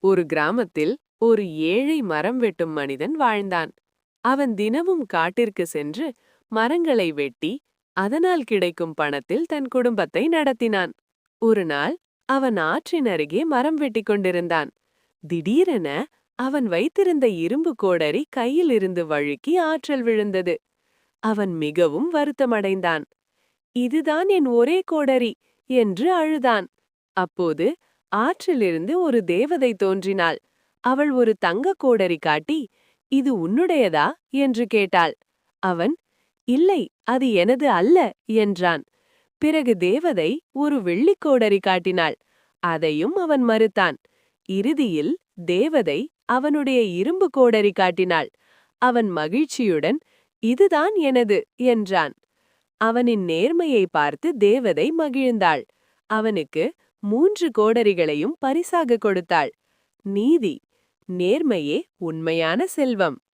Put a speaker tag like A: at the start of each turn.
A: ஒரு கிராமத்தில் ஒரு ஏழை மரம் வெட்டும் மனிதன் வாழ்ந்தான். அவன் தினமும் காட்டிற்கு சென்று மரங்களை வெட்டி அதனால் கிடைக்கும் பணத்தில் தன் குடும்பத்தை நடத்தினான். ஒரு நாள் அவன் ஆற்றின் அருகே மரம் வெட்டிக் கொண்டிருந்தான். திடீரென அவன் வைத்திருந்த இரும்பு கோடரி கையில் இருந்து வழுக்கி ஆற்றில் விழுந்தது. அவன் மிகவும் வருத்தமடைந்தான். இதுதான் என் ஒரே கோடரி என்று அழுதான். அப்போது ஆற்றிலிருந்து ஒரு தேவதை தோன்றினாள். அவள் ஒரு தங்கக் கோடரி காட்டி, "இது உன்னுடையதா?" என்று கேட்டாள். அவன், "இல்லை, அது எனது அல்ல" என்றான். பிறகு தேவதை ஒரு வெள்ளிக் கோடரி காட்டினாள். அதையும் அவன் மறுத்தான். இறுதியில் தேவதை அவனுடைய இரும்பு கோடரி காட்டினாள். அவன் மகிழ்ச்சியுடன், "இதுதான் எனது" என்றான். அவனின் நேர்மையை பார்த்து தேவதை மகிழ்ந்தாள். அவனுக்கு 3 கோடரிகளையும் பரிசாக கொடுத்தாள். நீதி: நேர்மையே உண்மையான செல்வம்.